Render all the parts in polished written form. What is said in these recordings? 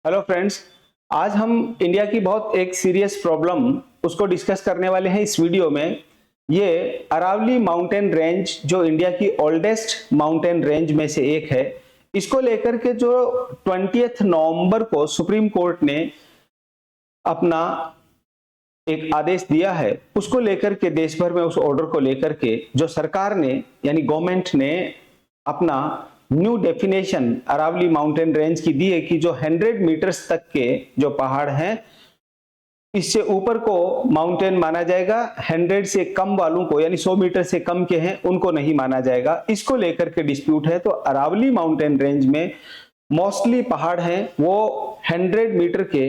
Hello friends, आज हम India की बहुत एक सीरियस प्रॉब्लम उसको डिस्कस करने वाले हैं इस वीडियो में। ये अरावली माउंटेन रेंज जो इंडिया की ओल्डेस्ट माउंटेन रेंज में से एक है, इसको लेकर के जो 20 नवंबर को सुप्रीम कोर्ट ने अपना एक आदेश दिया है, उसको लेकर के देश भर में उस ऑर्डर को लेकर के जो सरकार ने यानी गवर्नमेंट ने अपना new definition Aravalli mountain range की दी है कि जो 100 मीटर्स तक के जो पहाड़ हैं, इससे ऊपर को माउंटेन माना जाएगा। 100 से कम वालों को यानी 100 मीटर से कम के हैं उनको नहीं माना जाएगा। इसको लेकर के डिस्प्यूट है। तो अरावली माउंटेन रेंज में मोस्टली पहाड़ हैं वो 100 मीटर के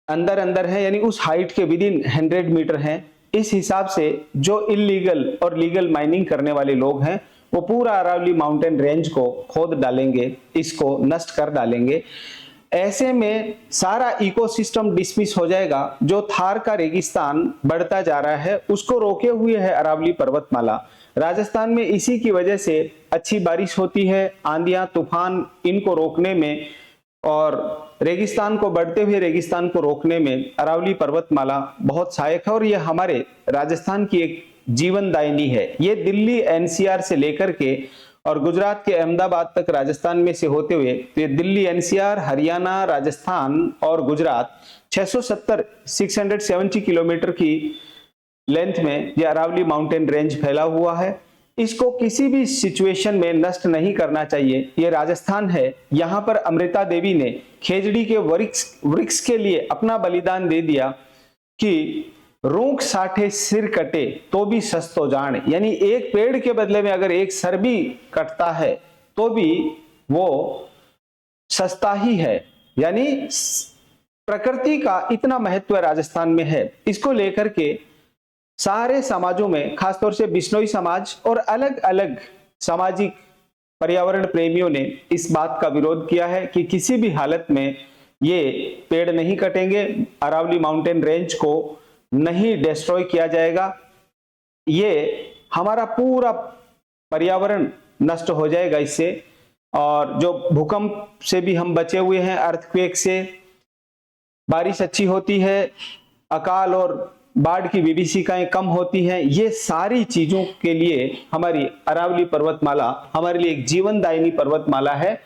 अंदर अंदर है, यानी उस हाइट के विद इन 100 मीटर हैं। इस हिसाब से जो इलीगल और लीगल माइनिंग करने वाले लोग हैं वो पूरा अरावली माउंटेन रेंज को खोद डालेंगे, इसको नष्ट कर डालेंगे। ऐसे में सारा इकोसिस्टम डिसमिस हो जाएगा। जो थार का रेगिस्तान बढ़ता जा रहा है उसको रोके हुए है अरावली पर्वतमाला। राजस्थान में इसी की वजह से अच्छी बारिश होती है, आंधियां तूफान इनको रोकने में और रेगिस्तान को बढ़ते हुए रेगिस्तान को रोकने में अरावली पर्वतमाला बहुत सहायक है। और यह हमारे राजस्थान की एक जीवनदायिनी है। ये दिल्ली एनसीआर से लेकर के और गुजरात के अहमदाबाद तक राजस्थान में से होते हुए, तो ये दिल्ली एनसीआर, हरियाणा, राजस्थान और गुजरात 670 किलोमीटर की लेंथ में ये अरावली माउंटेन रेंज फैला हुआ है। इसको किसी भी सिचुएशन में नष्ट नहीं करना चाहिए। ये राजस्थान है, यहाँ पर अमृता देवी ने खेजड़ी के वृक्ष के लिए अपना बलिदान दे दिया कि रूख साठे सिर कटे तो भी सस्तो जान, यानी एक पेड़ के बदले में अगर एक सर भी कटता है तो भी वो सस्ता ही है। यानी प्रकृति का इतना महत्व राजस्थान में है। इसको लेकर के सारे समाजों में, खासतौर से बिश्नोई समाज और अलग अलग सामाजिक पर्यावरण प्रेमियों ने इस बात का विरोध किया है कि किसी भी हालत में ये पेड़ नहीं कटेंगे, अरावली माउंटेन रेंज को नहीं डिस्ट्रॉय किया जाएगा। ये हमारा पूरा पर्यावरण नष्ट हो जाएगा इससे। और जो भूकंप से भी हम बचे हुए हैं, अर्थक्वेक से, बारिश अच्छी होती है, अकाल और बाढ़ की विभीषिकाएं कम होती हैं। ये सारी चीजों के लिए हमारी अरावली पर्वतमाला हमारे लिए एक जीवनदायिनी पर्वतमाला है,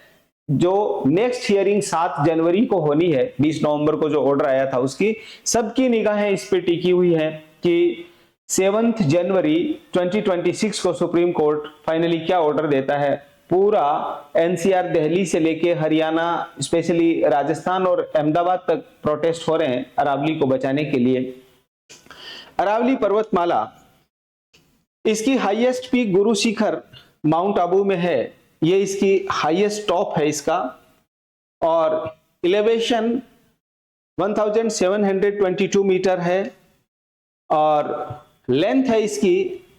जो नेक्स्ट हियरिंग 7 जनवरी को होनी है। 20 नवंबर को जो ऑर्डर आया था उसकी सबकी निगाहें इस पे टिकी हुई है कि 7 जनवरी 2026 को सुप्रीम कोर्ट फाइनली क्या ऑर्डर देता है। पूरा एनसीआर दिल्ली से लेके हरियाणा, स्पेशली राजस्थान और अहमदाबाद तक प्रोटेस्ट हो रहे हैं अरावली को बचाने के लिए। अरावली पर्वतमाला, इसकी highest peak Guru Shikhar mount Abu में है। ये इसकी हाईएस्ट टॉप है इसका, और एलिवेशन 1722 मीटर है और लेंथ है इसकी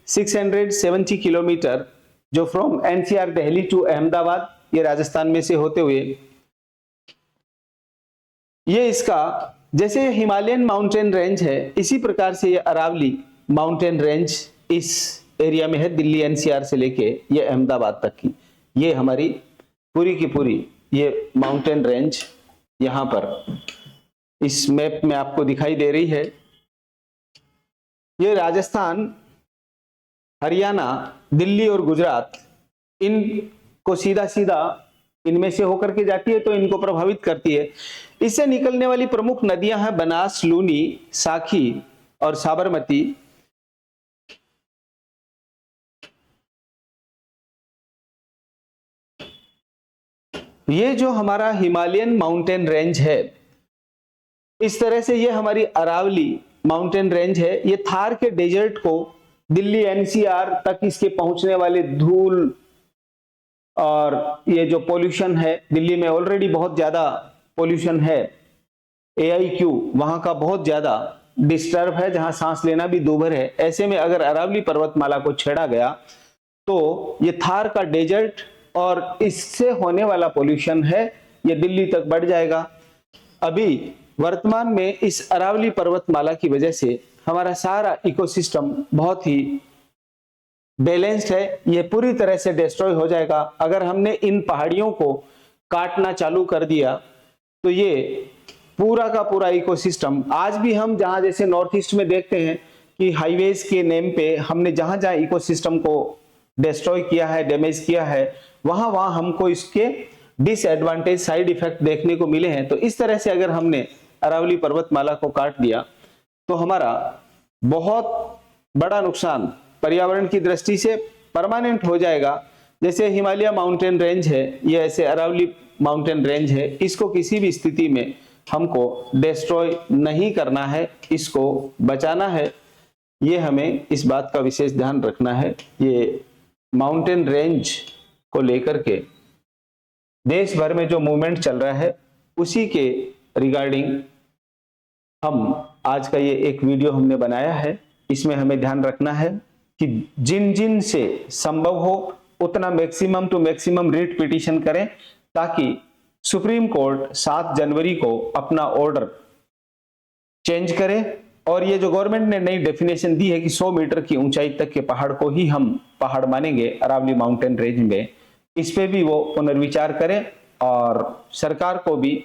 670 किलोमीटर, जो from NCR Delhi to Ahmedabad, ये राजस्थान में से होते हुए। ये इसका जैसे हिमालयन माउंटेन रेंज है, इसी प्रकार से ये अरावली माउंटेन रेंज इस एरिया में है, दिल्ली एनसीआर से लेके ये अहमदाबाद तक की। ये हमारी पूरी की पूरी ये माउंटेन रेंज यहां पर इस मैप में आपको दिखाई दे रही है। ये राजस्थान, हरियाणा, दिल्ली और गुजरात, इनको सीधा सीधा इनमें से होकर के जाती है तो इनको प्रभावित करती है। इससे निकलने वाली प्रमुख नदियां हैं बनास, लूनी, साखी और साबरमती। ये जो हमारा हिमालयन माउंटेन रेंज है, इस तरह से ये हमारी अरावली माउंटेन रेंज है। ये थार के डेजर्ट को दिल्ली एनसीआर तक इसके पहुंचने वाले धूल और ये जो पोल्यूशन है, दिल्ली में ऑलरेडी बहुत ज्यादा पोल्यूशन है, AIQ वहां का बहुत ज्यादा डिस्टर्ब है, जहां सांस लेना भी दूभर है। ऐसे में अगर अरावली पर्वतमाला को छेड़ा गया तो ये थार का डेजर्ट और इससे होने वाला पोल्यूशन है, ये दिल्ली तक बढ़ जाएगा। अभी वर्तमान में इस अरावली पर्वतमाला की वजह से हमारा सारा इकोसिस्टम बहुत ही बैलेंस्ड है, ये पूरी तरह से डिस्ट्रॉय हो जाएगा। अगर हमने इन पहाड़ियों को काटना चालू कर दिया तो ये पूरा का पूरा इकोसिस्टम आज भी हम जहां जैसे नॉर्थ ईस्ट में देखते हैं कि हाईवेज के नेम पे हमने जहां जहां इकोसिस्टम को डिस्ट्रॉय किया है, डैमेज किया है, वहां वहां हमको इसके डिसएडवांटेज, साइड इफेक्ट देखने को मिले हैं। तो इस तरह से अगर हमने अरावली पर्वतमाला को काट दिया तो हमारा बहुत बड़ा नुकसान पर्यावरण की दृष्टि से परमानेंट हो जाएगा। जैसे हिमालय माउंटेन रेंज है, ये ऐसे अरावली माउंटेन रेंज है, इसको किसी भी स्थिति में हमको डिस्ट्रॉय नहीं करना है, इसको बचाना है। ये हमें इस बात का विशेष ध्यान रखना है। ये माउंटेन रेंज को लेकर के देश भर में जो मूवमेंट चल रहा है उसी के रिगार्डिंग हम आज का ये एक वीडियो हमने बनाया है। इसमें हमें ध्यान रखना है कि जिन जिन से संभव हो उतना maximum to maximum writ petition करें, ताकि सुप्रीम कोर्ट 7 जनवरी को अपना ऑर्डर चेंज करे। और ये जो गवर्नमेंट ने नई डेफिनेशन दी है कि 100 मीटर की ऊंचाई तक के पहाड़ को ही हम पहाड़ मानेंगे अरावली माउंटेन रेंज में, इस पे भी वो पुनर्विचार करें और सरकार को भी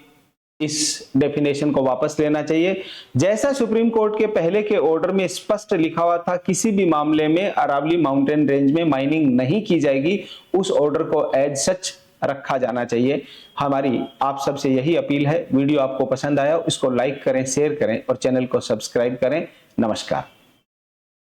इस डेफिनेशन को वापस लेना चाहिए। जैसा सुप्रीम कोर्ट के पहले के ऑर्डर में स्पष्ट लिखा हुआ था किसी भी मामले में अरावली माउंटेन रेंज में माइनिंग नहीं की जाएगी, उस ऑर्डर को एज सच रखा जाना चाहिए। हमारी आप सबसे यही अपील है। वीडियो आपको पसंद आया इसको लाइक करें, शेयर करें और चैनल को सब्सक्राइब करें। नमस्कार।